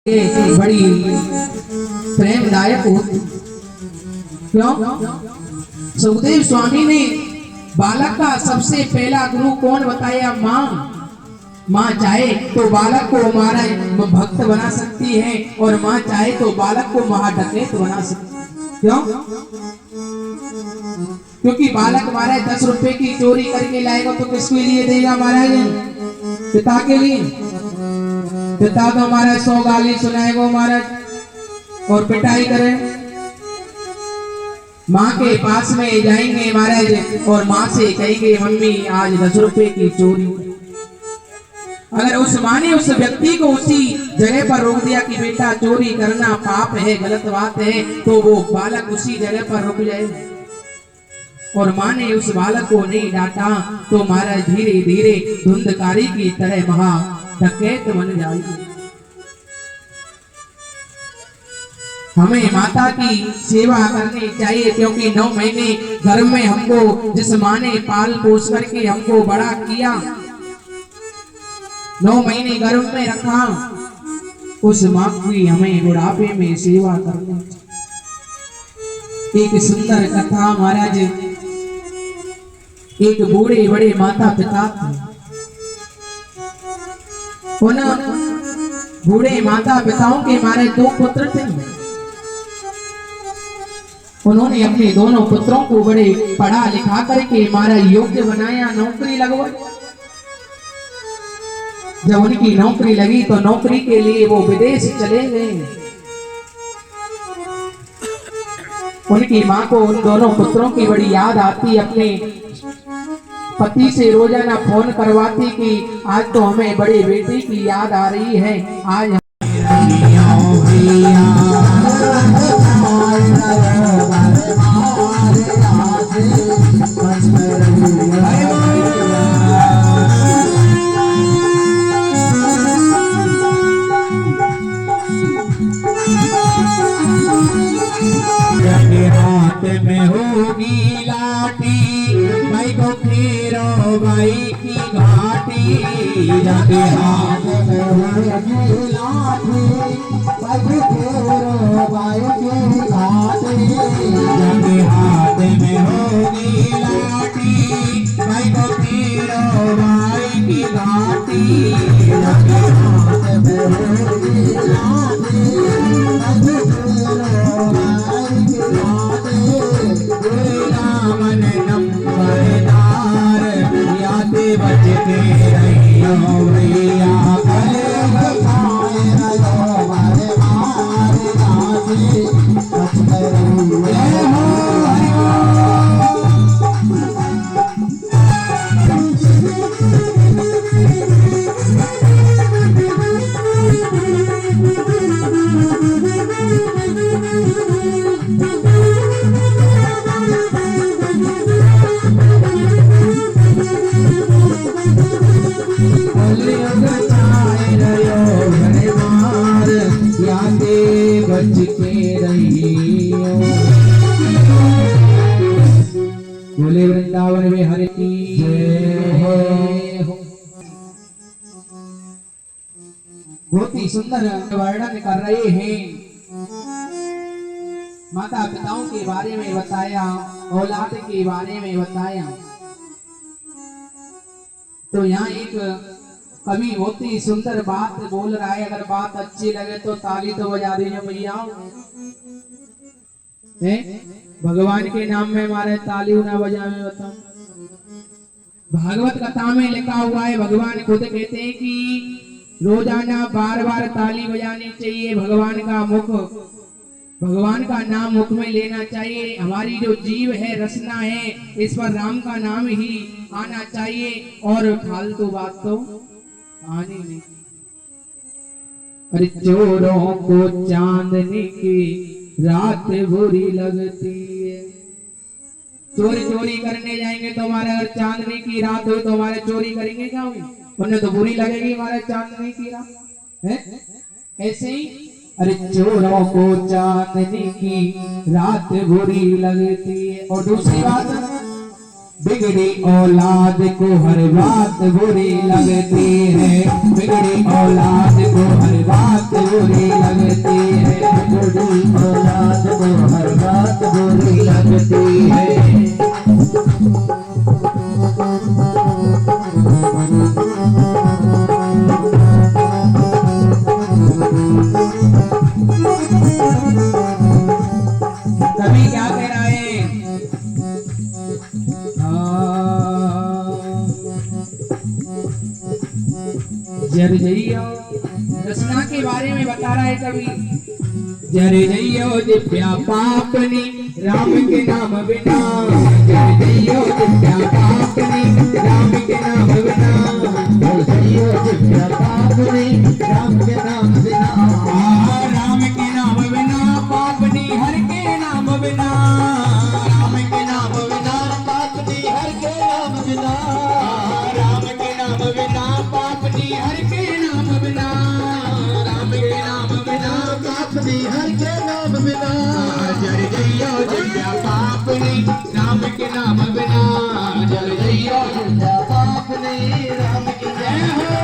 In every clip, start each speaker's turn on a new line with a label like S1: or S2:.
S1: बड़ी प्रेमदायक होती। क्यों? सुखदेव स्वामी ने बालक का सबसे पहला गुरु कौन बताया? माँ। माँ चाहे तो बालक को हमारा भक्त बना सकती है और माँ चाहे तो बालक को महाडकैत बना सकती है। क्यों? क्योंकि बालक हमारे 10 रुपए की चोरी करके लाएगा तो किसके लिए देगा? महाराज पिता के लिए। पिता तो हमारा 100 गाली सुनाएगा महाराज और पिटाई करे। माँ के पास में जाएंगे महाराज और माँ से कहेंगे मम्मी आज 10 रुपए की चोरी। अगर उस माँ ने उस व्यक्ति को उसी जगह पर रोक दिया कि बेटा चोरी करना पाप है, गलत बात है, तो वो बालक उसी जगह पर रुक जाए। और माँ ने उस बालक को नहीं डांटा तो महाराज धीरे धीरे धुंधकारी की तरह महा डकैत बन जाएगी। हमें माता की सेवा करनी चाहिए क्योंकि 9 महीने घर में हमको जिस माँ ने पाल पोस करके हमको बड़ा किया, 9 महीने गर्भ में रखा, उस माँ की हमें बुढ़ापे में सेवा करनी चाहिए। एक सुंदर कथा महाराज, एक बूढ़े बड़े माता पिता थे। उन बूढ़े माता पिताओं के हमारे 2 पुत्र थे। उन्होंने अपने दोनों पुत्रों को बड़े पढ़ा लिखा करके हमारा योग्य बनाया, नौकरी लगवाई। जब उनकी नौकरी लगी तो नौकरी के लिए वो विदेश चले गए। उनकी माँ को उन दोनों पुत्रों की बड़ी याद आती, अपने पति से रोजाना फोन करवाती कि आज तो हमें बड़े बेटे की याद आ रही है, आज हाथ में होगी लाठी, भाई को फेरो भाई की घाटी। जाके हाथ में होगी लाठी, भाई को फेरो भाई की घाटी। जाके हाथ में होगी लाठी, भाई को फेरो भाई की घाटी। जाके हाथ में होगी लाठी, भाई को फेरो भाई की घाटी। मन नंबरदार याद बचते रहियो भैया, बोले वृंदावन में हरि की जय हो। बहुत ही सुंदर वर्णन कर रहे हैं, माता पिताओं के बारे में बताया, औलाद के बारे में बताया। तो यहाँ एक कवि बहुत ही सुंदर बात बोल रहा है। अगर बात अच्छी लगे तो ताली तो बजा दीजिए भैया। भगवान के नाम में हमारे ताली ना बजावे बताओ। भागवत कथा में लिखा हुआ है, भगवान खुद कहते हैं कि रोजाना बार ताली बजानी चाहिए। भगवान का नाम मुख में लेना चाहिए। हमारी जो जीव है, रचना है, इस पर राम का नाम ही आना चाहिए और फालतू बात तो आनी नहीं। अरे चोरों को चांदनी की रात बुरी लगती है। चोरी करने जाएंगे तो हमारे अगर चांदनी की रात हो तो हमारे चोरी करेंगे क्या हुई? उन्हें तो बुरी लगेगी हमारे चांदनी की रात है। ऐसे ही अरे चोरों को चांदनी की रात बुरी लगती है। और दूसरी बात, बिगड़ी औलाद को हर बात बुरी लगती है। बिगड़ी औलाद को हर बात बुरी रचना के बारे में बता रहा है कवि। जर जइयो दिव्या पापनी राम के नाम बिना, जर जइयो दिव्या पापनी राम के नाम बिना,
S2: जर जइयो दिव्या पापनी राम के नाम बिना,
S1: राम के नाम बिना पापनी हर के नाम बिना,
S2: राम के नाम बिना पापनी हर के नाम बिना,
S1: राम के नाम बिना पापनी हर के नाम बिना, राम के नाम बिना
S2: पापनी हर के नाम बिना,
S1: जर जइयो दिव्या पापनी राम के नाम बिना, जर जइयो
S2: दिव्या पापनी राम की जय हो।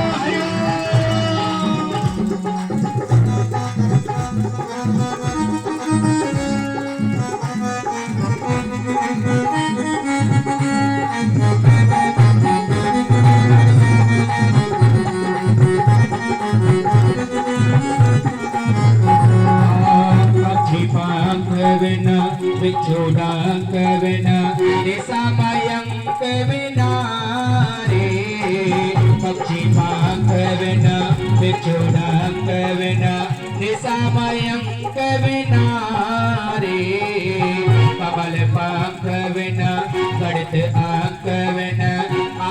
S1: बिना बिछोड़ांक बिना निसामयंक बिना रे, पक्षी पांख बिना बिछोड़ांक बिना निसामयंक बिना रे, कमल पंख बिना गणित अंक बिना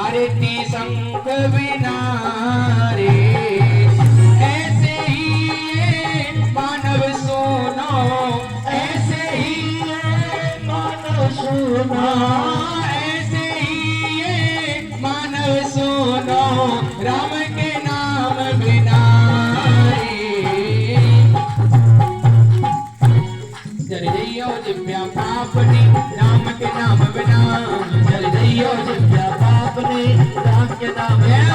S1: आरती शंख बिना रे, ऐसे ही ये मानव सोनो, ऐसे ही ये मानव सोनो, ऐसे ही ये मानव सोनो राम के नाम बिना रे। जर जइयो दिव्या पापनी राम के नाम बिना, जर जइयो दिव्या
S2: पापनी राम के नाम बिना,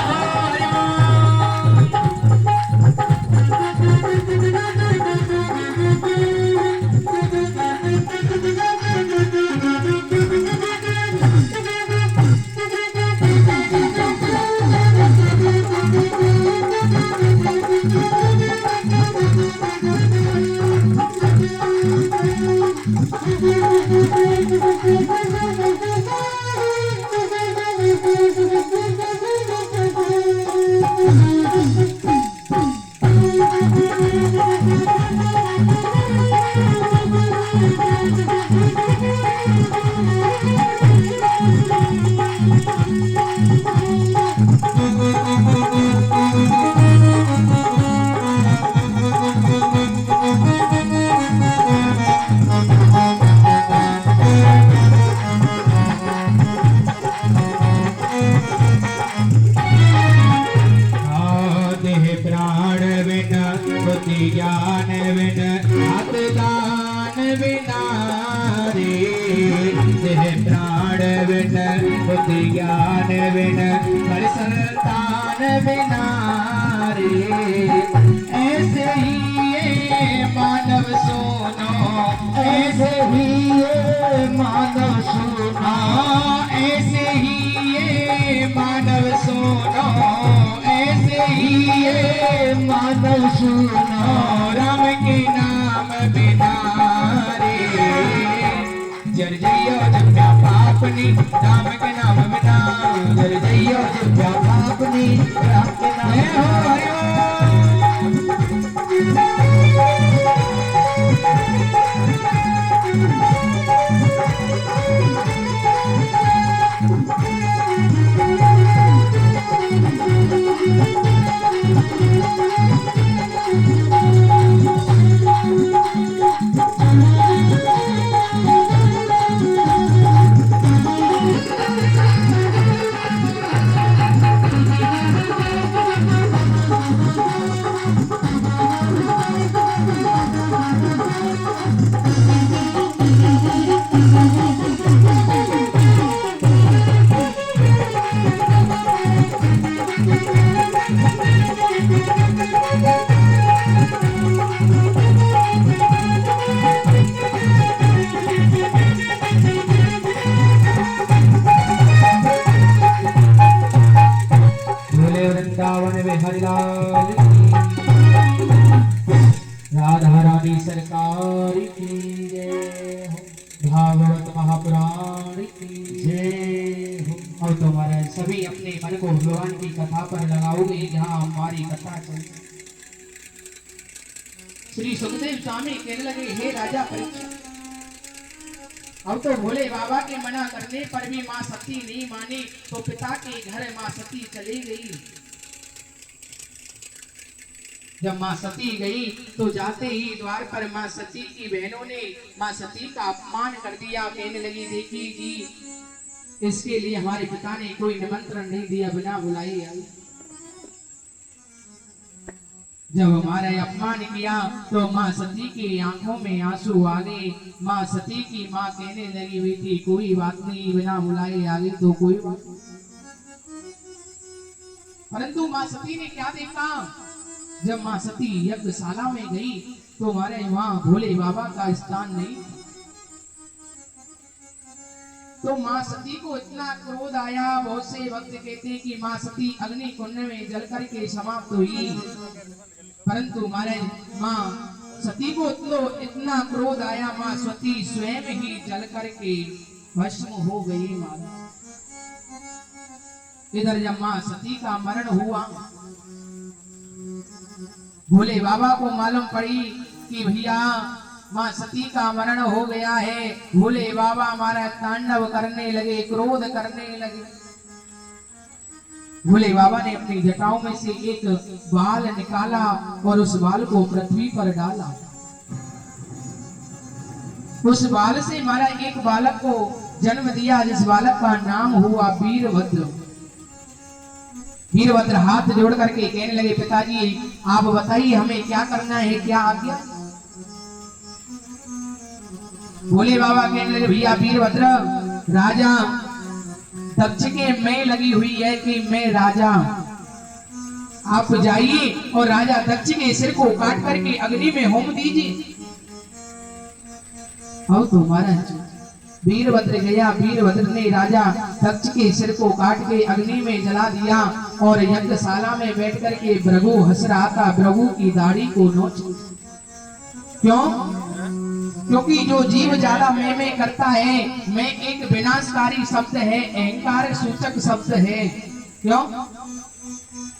S2: बुद्धि ज्ञान बिन हाथ दान बिना रे, देह प्राण बिन बुद्धि ज्ञान बिन घर संतान बिना रे, ऐसे ही ये मानव सोनो, ऐसे ही ये मानव सोनो, ऐसे ही ये मानव सोनो, ऐसे ही ये मानव सुनो राम के नाम बिना रे, जर जइयो दिव्या पापनी राम के नाम बिना, जर जइयो दिव्या पापनी राम के नाम वृंदावन में हरिलाल राधा रानी सरकार की जय हो, भागवत महापुराण की जय हो। और तुम्हारे सभी अपने मन को भगवान की कथा पर लगाओगे जहाँ हमारी कथा चलती।
S1: श्री सुखदेव स्वामी कहने लगे, हे राजा परीक्षित, अब तो भोले बाबा के मना करने पर भी माँ सती नहीं मानी, तो पिता के घर माँ सती चली गई। जब माँ सती गई तो जाते ही द्वार पर माँ सती की बहनों ने माँ सती का अपमान कर दिया। कहने लगी, देखिए जी, इसके लिए हमारे पिता ने कोई निमंत्रण नहीं दिया, बिना बुलाए आई। जब हमारा अपमान किया तो माँ सती की आंखों में आंसू आ गए। माँ सती की माँ कहने लगी, बेटी कोई बात नहीं, बिना बुलाए आ गई तो कोई बात नहीं। परंतु माँ सती ने क्या देखा, जब माँ सती यज्ञशाला में गई तो हमारे वहां भोले बाबा का स्थान नहीं। तो माँ सती को इतना क्रोध आया, बहुत से भक्त कहते हैं कि माँ सती अग्नि कुंड में जल करके समाप्त हुई। परंतु हमारे माँ सती को तो इतना क्रोध आया, माँ सती स्वयं ही जल करके भस्म हो गई। माता इधर जब माँ सती का मरण हुआ, भोले बाबा को मालूम पड़ी कि भैया माँ सती का मरण हो गया है। भोले बाबा हमारा तांडव करने लगे, क्रोध करने लगे। भोले बाबा ने अपनी जटाओं में से एक बाल निकाला और उस बाल को पृथ्वी पर डाला। उस बाल से हमारा एक बालक को जन्म दिया, जिस बालक का नाम हुआ वीरभद्र। वीरभद्र हाथ जोड़ करके कहने लगे, पिताजी आप बताइए हमें क्या करना है, क्या आज्ञा। भोले बाबा कहने लगे, भैया वीरभद्र, राजा दक्ष के मैं लगी हुई है कि मैं राजा, आप जाइए और राजा दक्ष के सिर को काट करके अग्नि में होम दीजिए। अब तो महाराज वीरभद्र गया, वीरभद्र ने राजा दक्ष के सिर को काट के अग्नि में जला दिया और यज्ञशाला में बैठ करके भृगु हंस रहा था, भृगु की दाढ़ी को नोच। क्यों? क्योंकि जो जीव ज्यादा मैं करता है, मैं एक विनाशकारी शब्द है, अहंकार सूचक शब्द है। क्यों?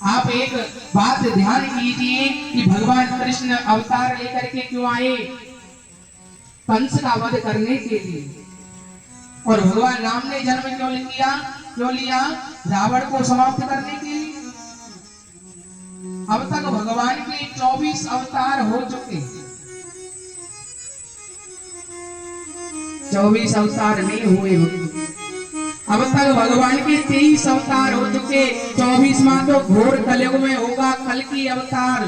S1: आप एक बात ध्यान कीजिए कि भगवान कृष्ण अवतार लेकर के क्यों आए? कंस का वध करने के लिए। और भगवान राम ने जन्म क्यों लिया? रावण को समाप्त करने के लिए। अब तक भगवान के 24 अवतार हो चुके, 24 अवतार नहीं हुए। अब तक भगवान के 23 अवतार हो चुके, 24वां तो घोर कलयुग में होगा, कल की अवतार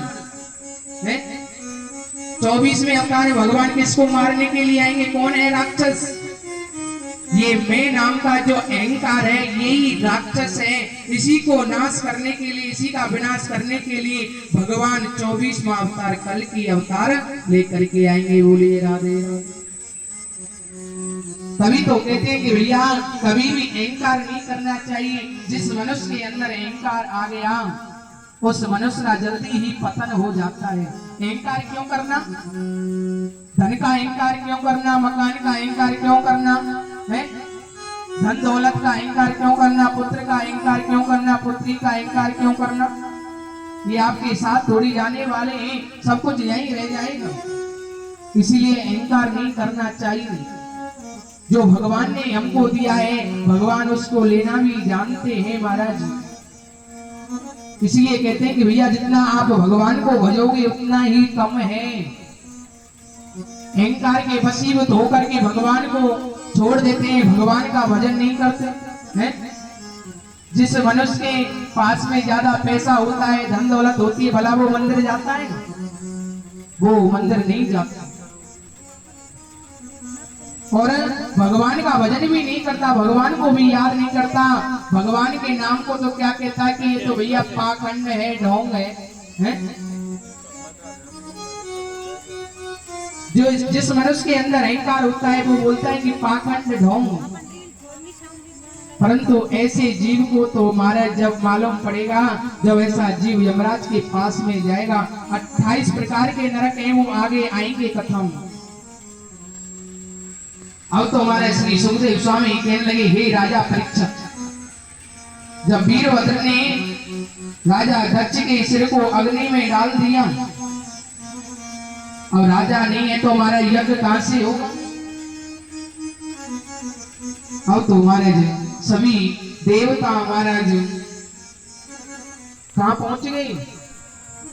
S1: है। 24वें अवतार भगवान किसको मारने के लिए आएंगे? कौन है राक्षस? ये मैं नाम का जो अहंकार है, यही राक्षस है। इसी को नाश करने के लिए, इसी का विनाश करने के लिए भगवान 24वां अवतार कल की अवतार लेकर के आएंगे। बोलिए राधे राधे। तभी तो कहते हैं कि भैया कभी भी अहंकार नहीं करना चाहिए। जिस मनुष्य के अंदर अहंकार आ गया, उस मनुष्य का जल्दी ही पतन हो जाता है। अहंकार क्यों करना? धन का अहंकार क्यों करना? मकान का अहंकार क्यों करना है? धन दौलत का अहंकार क्यों करना? पुत्र का अहंकार क्यों करना? पुत्री का अहंकार क्यों करना? ये आपके साथ थोड़ी जाने वाले हैं, सब कुछ यहीं रह जाएगा। इसीलिए अहंकार नहीं करना चाहिए। जो भगवान ने हमको दिया है, भगवान उसको लेना भी जानते हैं महाराज। इसलिए कहते हैं कि भैया जितना आप भगवान को भजोगे उतना ही कम है। अहंकार के वशीभूत होकर के भगवान को छोड़ देते हैं, भगवान का भजन नहीं करते हैं। जिस मनुष्य के पास में ज्यादा पैसा होता है, धन दौलत होती है, भला वो मंदिर जाता है? वो मंदिर नहीं जाता और भगवान का भजन भी नहीं करता, भगवान को भी याद नहीं करता। भगवान के नाम को तो क्या कहता है कि ये तो भैया पाखंड है, ढोंग है? जो जिस मनुष्य के अंदर अहंकार होता है वो बोलता है कि पाखंड ढोंग। परंतु ऐसे जीव को तो महाराज जब मालूम पड़ेगा, जब ऐसा जीव यमराज के पास में जाएगा, 28 प्रकार के नरक हैं, वो आगे आएंगे कथम। अब तो हमारे श्री सुखदेव स्वामी कहने लगे, हे राजा परीक्षित, जब वीरभद्र ने राजा दक्ष के सिर को अग्नि में डाल दिया अब राजा नहीं है तो हमारा यज्ञ कहां से होगा। अब तो महाराज सभी देवता महाराज कहां पहुंच गए,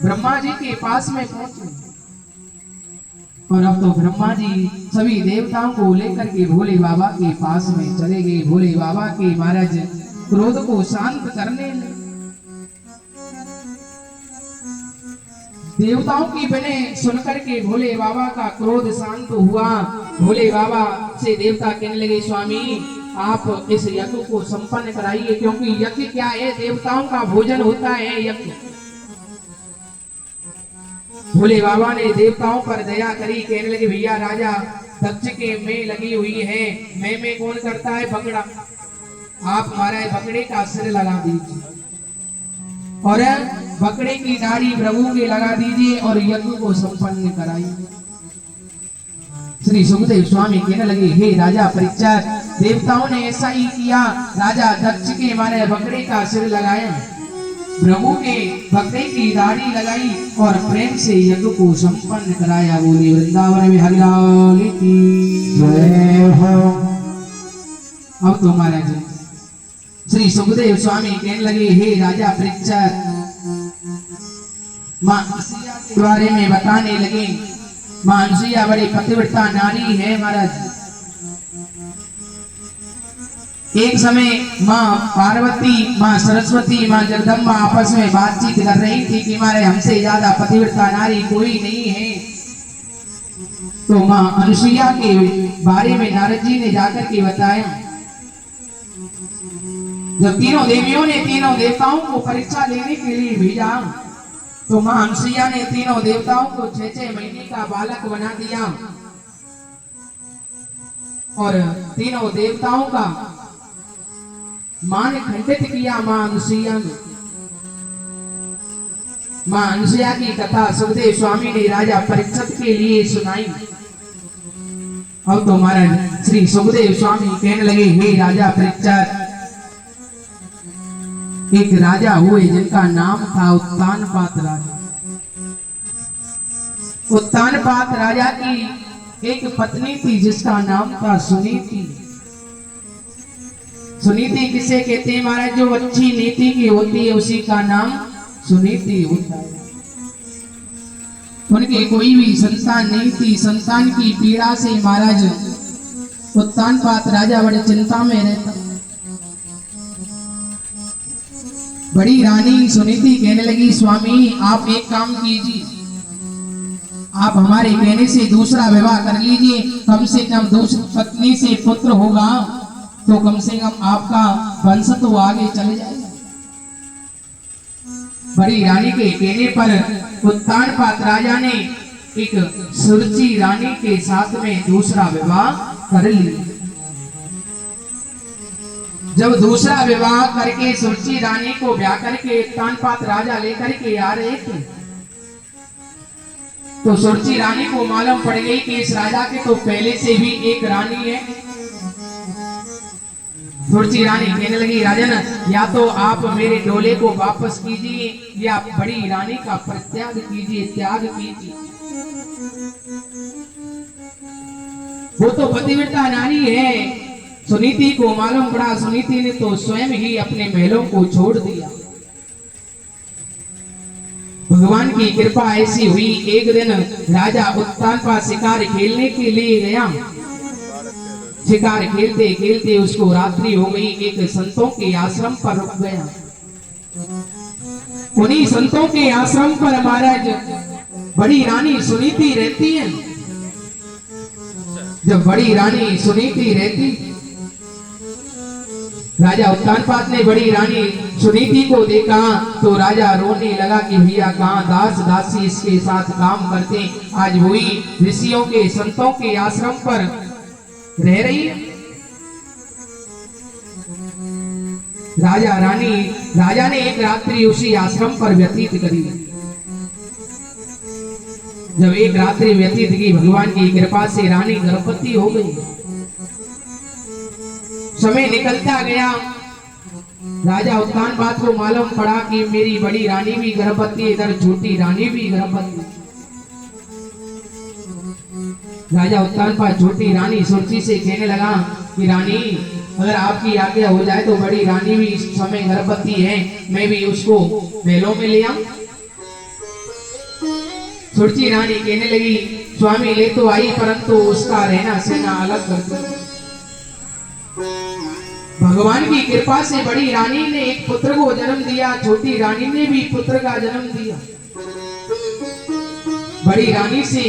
S1: ब्रह्मा जी के पास में पहुंच गए। और अब तो ब्रह्मा जी सभी देवताओं को लेकर के भोले बाबा के पास में चले गए। भोले बाबा के महाराज क्रोध को शांत करने लगे। देवताओं की बने सुनकर के भोले बाबा का क्रोध शांत हुआ। भोले बाबा से देवता कहने लगे, स्वामी आप इस यज्ञ को संपन्न कराइए, क्योंकि यज्ञ क्या है, देवताओं का भोजन होता है यज्ञ। भोले बाबा ने देवताओं पर दया करी, कहने लगे भैया राजा दक्ष के में लगी हुई है, मैं कौन करता है बकड़ा, आप हमारा बकरे का सिर लगा दीजिए और बकरे की दाढ़ी प्रभु के लगा दीजिए और यज्ञ को संपन्न कराइए। श्री सुखदेव स्वामी कहने लगे, हे राजा परीक्षित, देवताओं ने ऐसा ही किया। राजा दक्ष के मारे बकरे का सिर लगाया, प्रभु के बकरे की दाढ़ी लगाई और प्रेम से यज्ञ को संपन्न कराया। बोले वृंदावन में हरिलाल की जय हो। अब तो महाराज श्री सुखदेव स्वामी कहने लगे, हे राजा परीक्षित, मां अनुसुईया के बारे में बताने लगे। मां अनुसुईया बड़ी पतिव्रता नारी है महाराज। एक समय माँ पार्वती, माँ सरस्वती, माँ जगदम्बा आपस में बातचीत कर रही थी कि हमारे हमसे ज्यादा पतिव्रता नारी कोई नहीं है। तो माँ अनुसुईया के बारे में नारद जी ने जाकर के बताया। जब तीनों देवियों ने तीनों देवताओं को परीक्षा लेने के लिए भेजा, तो माँ अनुसुईया ने तीनों देवताओं को 6-6 महीने का बालक बना दिया और तीनों देवताओं का मां ने खंडित किया। मां अनुसुईया ने, मां अनुसुईया की कथा सुखदेव स्वामी ने राजा परीक्षित के लिए सुनाई। अब तो महाराज श्री सुखदेव स्वामी कहने लगे, हे राजा परीक्षित, एक राजा हुए जिनका नाम था उत्तानपाद राजा। उत्तानपाद राजा की एक पत्नी थी जिसका नाम था सुनीति। सुनीति किसे कहते हैं महाराज, जो अच्छी नीति की होती है उसी का नाम सुनीति होता है। उनके कोई भी संतान नहीं थी। संतान की पीड़ा से महाराज उत्तानपाद राजा बड़ी चिंता में रहता। बड़ी रानी सुनीति कहने लगी, स्वामी आप एक काम कीजिए, आप हमारे कहने से दूसरा विवाह कर लीजिए, कम से कम दूसरी पत्नी से पुत्र होगा तो कम से कम आपका वंश तो आगे चले जाएगा। बड़ी रानी के कहने पर उत्तानपाद राजा ने एक सुरुचि रानी के साथ में दूसरा विवाह कर लिया। जब दूसरा विवाह करके सुरुचि रानी को ब्याह करके उत्तानपाद राजा लेकर के आ रहे थे, तो सुरुचि रानी को मालूम पड़ गई कि इस राजा के तो पहले से भी एक रानी है। सुरुचि रानी कहने लगी, राजन या तो आप मेरे डोले को वापस कीजिए या बड़ी रानी का परित्याग कीजिए, त्याग कीजिए। वो तो पतिव्रता नारी है। सुनीति को मालूम पड़ा, सुनीति ने तो स्वयं ही अपने महलों को छोड़ दिया। भगवान की कृपा ऐसी हुई, एक दिन राजा उत्तानपाद शिकार खेलने के लिए गया। शिकार खेलते खेलते उसको रात्रि हो गई। एक संतों के आश्रम पर रुक गया। उन्हीं संतों के आश्रम पर महाराज बड़ी रानी सुनीति रहती है। जब बड़ी रानी सुनीति रहती, राजा उत्तानपाद ने बड़ी रानी सुनीति को देखा तो राजा रोने लगा कि भैया कहाँ दास दासी इसके साथ काम करते, आज वही ऋषियों के संतों के आश्रम पर रह रही है। राजा ने एक रात्रि उसी आश्रम पर व्यतीत करी। जब एक रात्रि व्यतीत की, भगवान की कृपा से रानी गर्भवती हो गई। समय निकलता गया, राजा उत्तानपाद को मालूम पड़ा कि मेरी बड़ी रानी भी गर्भवती, इधर छोटी रानी भी गर्भवती। राजा उत्तानपाद छोटी रानी सुरची से कहने लगा कि रानी, अगर आपकी आज्ञा हो जाए तो बड़ी रानी भी इस समय गर्भवती है, मैं भी उसको महलों में ले आऊं। सुरची रानी कहने लगी, स्वामी ले तो आई, परंतु उसका रहना सहना अलग कर दो। भगवान की कृपा से बड़ी रानी ने एक पुत्र को जन्म दिया, छोटी रानी ने भी पुत्र का जन्म दिया। बड़ी रानी से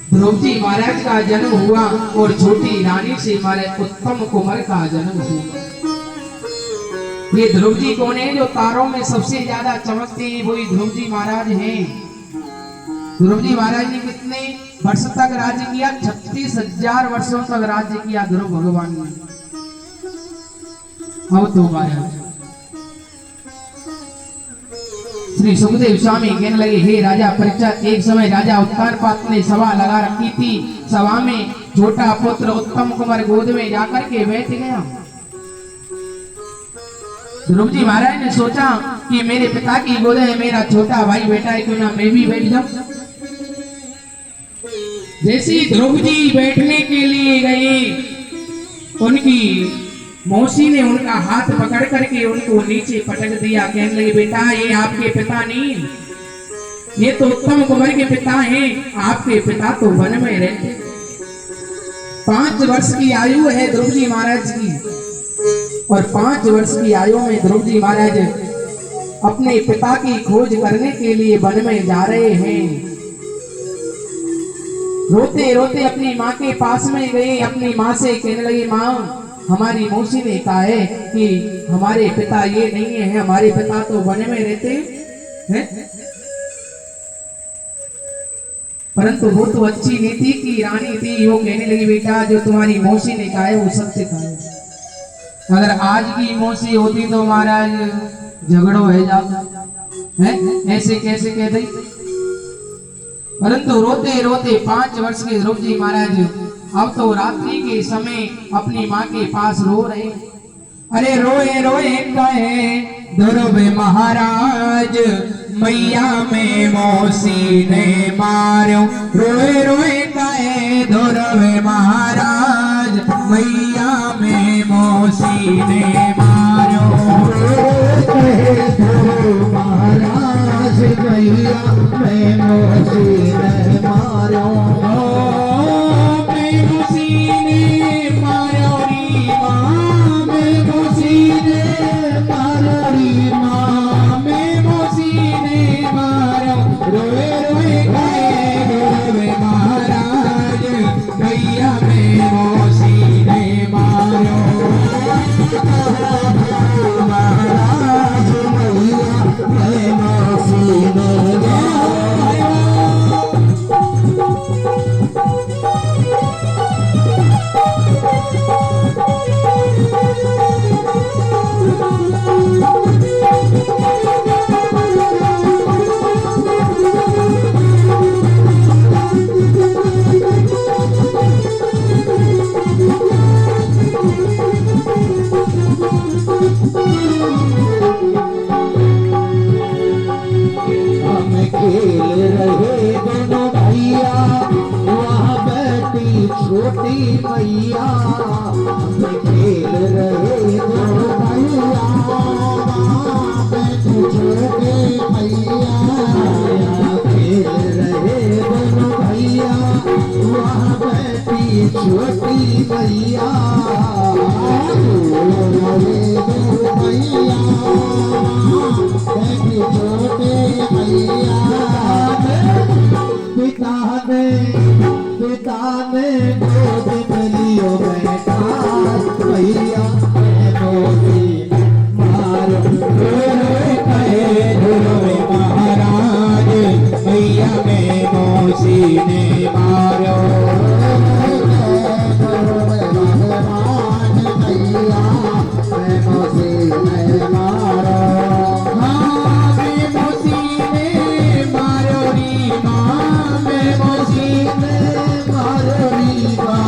S1: ध्रुव जी महाराज का जन्म हुआ और छोटी रानी से महाराज उत्तम कुमार का जन्म हुआ। ये ध्रुव जी कौन है? जो तारों में सबसे ज्यादा चमकते हैं वही ध्रुव जी महाराज हैं। ध्रुव जी महाराज ने कितने वर्ष तक राज्य किया? 36,000 वर्षों तक राज्य किया ध्रुव भगवान ने। अब तो महाराज श्री सुखदेव स्वामी कहने लगे, हे राजा परीक्षित, एक समय राजा उत्तानपाद ने सभा लगा रखी थी। सभा में छोटा पुत्र उत्तम कुमार गोद में जाकर के बैठ गया। ध्रुव जी महाराज ने सोचा कि मेरे पिता की गोद में मेरा छोटा भाई बैठा है, क्यों ना मैं भी बैठ जाऊं। जैसे ही ध्रुव जी बैठने के लिए गए, उनकी मौसी ने उनका हाथ पकड़ करके उनको नीचे पटक दिया। कहने लगे, बेटा ये आपके पिता नहीं, ये तो उत्तम कुमार के पिता हैं। आपके पिता तो वन में रहते। 5 वर्ष की आयु है ध्रुव जी महाराज की, और 5 वर्ष की आयु में ध्रुव जी महाराज अपने पिता की खोज करने के लिए वन में जा रहे हैं। रोते रोते अपनी माँ के पास में गए। अपनी माँ से कहने लगे, माँ हमारी मौसी ने कहा है कि हमारे पिता ये नहीं है, हमारे पिता तो वन में रहते हैं। परंतु वो तो अच्छी नीति की रानी थी। वो कहने लगी, बेटा जो तुम्हारी मौसी ने कहा है वो सत्य कहा है। अगर आज की मौसी होती तो महाराज झगड़ो है जाता है, ऐसे कैसे कह दी। परंतु रोते रोते 5 वर्ष के ध्रुव जी महाराज अब तो रात्रि के समय अपनी माँ के पास रो रहे। अरे रोए रोए कहे ध्रुव महाराज, मैया में मौसी ने मारो। रोए रोए कहे ध्रुव महाराज, मैया में मौसी ने मारो। ध्रुव महाराज, मैया में मौसी ने मारो। छोटी मैया खेल रहे दो भैया, छोटे मैया खेल रहे दोनों भैया, वहाँ बैठी छोटी मैया रहे दो भैया, बैठी छोटे मैया। पिता ने गोद में लियो बैठा, भैया मोदी मारो। कहे ध्रुव महाराज, भैया में मौसी ने मारो। भगवान भैया में मौसी ने मारो। Bye.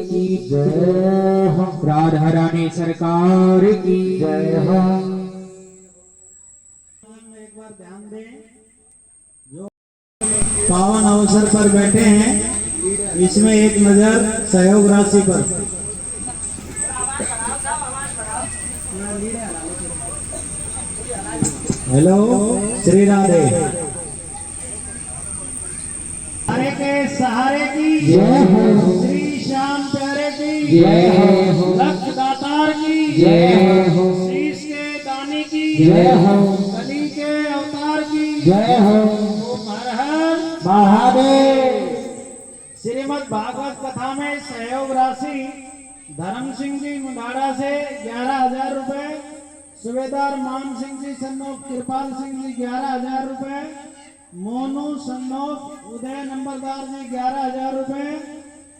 S1: की जय हो। राधा रानी सरकार की जय हो।
S2: एक बार ध्यान दें, जो पावन अवसर पर बैठे हैं इसमें एक नजर सहयोग राशि पर। हेलो श्री राधे। सहारे के सहारे की
S1: जय हो।
S2: श्री श्याम प्यारे की
S1: जय हो।
S2: लक्ष्य दातार की
S1: जय हो।
S2: शीश के दानी की
S1: जय हो।
S2: कली के अवतार की
S1: जय हो।
S2: ओम हर हर
S1: महादेव।
S2: श्रीमद् भागवत कथा में सहयोग राशि धर्म सिंह जी मुंडाड़ा से 11,000 रुपए, सुबेदार मान सिंह जी सन्नोफ कृपाल सिंह जी 11,000 रुपए, मोनू सन्नोफ उदय नंबरदार जी 11,000 रुपए,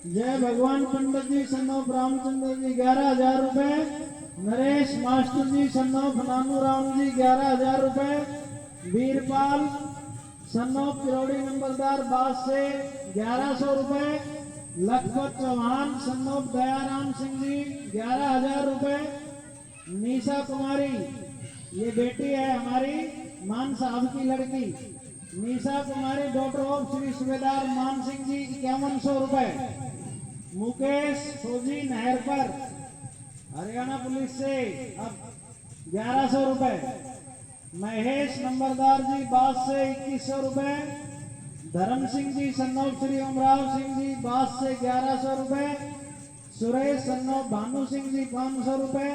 S2: जय भगवान पंडित जी सन्नोफ रामचंद्र जी 11,000 रुपए, नरेश मास्टर जी सन्नोफ नानू राम जी 11,000 रुपए, वीरपाल सन्नोफ किरोड़ी नंबरदार बास से 1100 रुपए, लखपत चौहान सन्नोफ दयाराम सिंह जी 11,000 रुपए, निशा कुमारी ये बेटी है हमारी मान साहब की लड़की, निशा कुमारी डॉक्टर ऑफ श्री सुबेदार मान सिंह जी 5100 रुपए, मुकेश फौजी नहर पर हरियाणा पुलिस से अब 1100 रुपए, महेश नंबरदार जी बास से 2100 रुपए, धर्म सिंह जी सन्नोफ श्री ओमराव सिंह जी बास से 1100 रुपए, सुरेश सन्नोफ भानु सिंह जी 500 रुपए,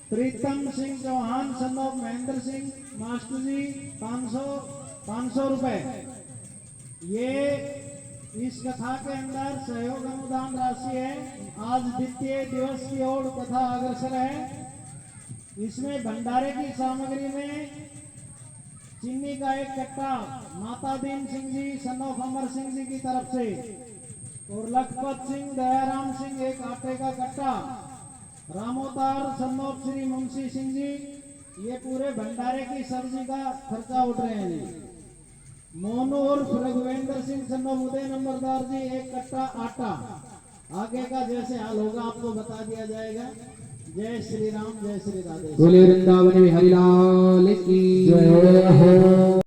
S2: प्रीतम सिंह चौहान सन्नोफ महेंद्र सिंह मास्टर जी 500 रुपए। ये इस कथा के अंदर सहयोग अनुदान राशि है। आज द्वितीय दिवस की ओर कथा अग्रसर है। इसमें भंडारे की सामग्री में चीनी का एक कट्टा माता दीन सिंह जी सन्नोफ अमर सिंह जी की तरफ से, और लखपत सिंह दयाराम सिंह एक आटे का कट्टा, रामोतार सन्नोफ श्री मुंशी सिंह जी ये पूरे भंडारे की सब्जी का खर्चा उठ रहे हैं जी। मोनू और रघुवेंद्र सिंह सन्नोफ उदय नंबरदार जी एक कट्टा आटा, आगे का जैसे हाल होगा आपको बता दिया जाएगा। जय श्री राम, जय श्री राधे।
S1: बोले वृंदावन बिहारी लाल की जय हो।